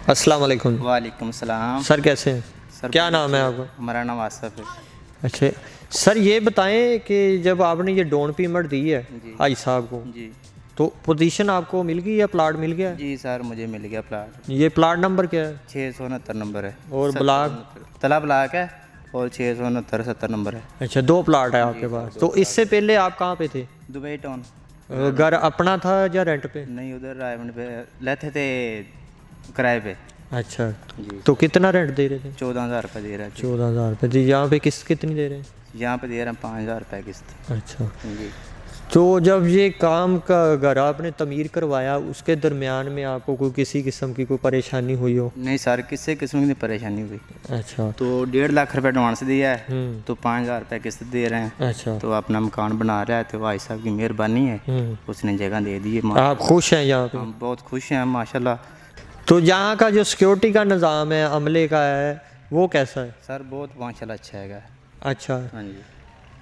अस्सलाम वालेकुम। वालेकुम सलाम। सर कैसे हैं? सर क्या नाम है आपका? हमारा नाम आसफ है। अच्छा सर, ये बताएं कि जब आपने ये डाउन पेमेंट दी है जी हाजी साहब को, जी तो पोजीशन आपको मिल गई या प्लाट मिल गया है? जी सर, मुझे मिल गया प्लाट। ये प्लाट नंबर क्या है? 669 नंबर है। और ब्लॉक? तला ब्लॉक है और 669 70 नंबर है। अच्छा, 2 प्लाट है आपके पास। तो इससे पहले आप कहाँ पे थे? Dubai town. घर अपना था या रेंट पे? नहीं, उधर रायमंड पे लेते थे किराए पे। अच्छा, जी। तो कितना रेंट दे रहे थे? 14,000 रुपये दे रहा है। 14,000 रुपये जी। यहाँ पे किस्त कितनी दे रहे हैं? यहाँ पे दे रहे हैं 5,000 रुपये किस्त। अच्छा, जी। तो जब ये काम का घर आपने तमीर करवाया, उसके दरमियान में आपको कोई किसी किस्म की कोई परेशानी हुई हो? नहीं सर, किसी किस्म की परेशानी हुई। अच्छा, तो 1.5 लाख रुपये एडवांस दिया है, तो 5,000 रुपये किस्त दे रहे हैं। अच्छा, तो अपना मकान बना रहा है, तो भाई साहब की मेहरबानी है, उसने जगह दे दी है। आप खुश हैं यहाँ पे? हम बहुत खुश हैं माशाल्लाह। तो यहाँ का जो सिक्योरिटी का निज़ाम है, अमले का है, वो कैसा है? सर बहुत माशाल्लाह अच्छा है। अच्छा, हाँ जी।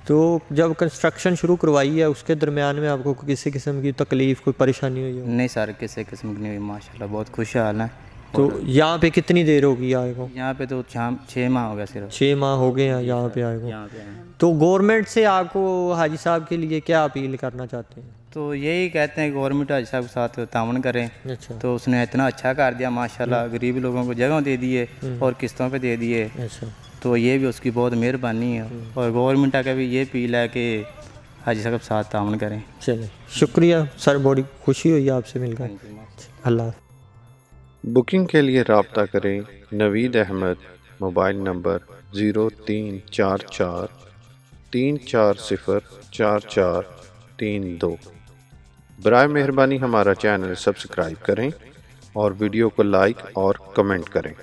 तो जब कंस्ट्रक्शन शुरू करवाई है, उसके दरमियान में आपको किसी किस्म की तकलीफ़, कोई परेशानी हुई हो? नहीं सर, किसी किस्म की नहीं हुई माशाल्लाह, बहुत खुश हाल है। तो यहाँ पे कितनी देर होगी आए को? यहाँ पे तो 6 माह हो गया सिर्फ। 6 माह हो गए हैं यहाँ पे आए को। यहाँ पे आए। तो गवर्नमेंट से आपको हाजी साहब के लिए क्या अपील करना चाहते हैं? तो यही कहते हैं गवर्नमेंट हाजी साहब के साथ ताउन करें। अच्छा, तो उसने इतना अच्छा कर दिया माशाल्लाह, गरीब लोगों को जगह दे दिए और किस्तों पे दे दिए। अच्छा, तो ये भी उसकी बहुत मेहरबानी है। और गवर्नमेंट का भी ये अपील है कि हाजी साहब के साथ ताउन करें। चलिए शुक्रिया सर, बड़ी खुशी हुई आपसे मिलकर। अल्लाह। बुकिंग के लिए रब्ता करें नवीद अहमद, मोबाइल नंबर 0344 3404432। बराए मेहरबानी हमारा चैनल सब्सक्राइब करें और वीडियो को लाइक और कमेंट करें।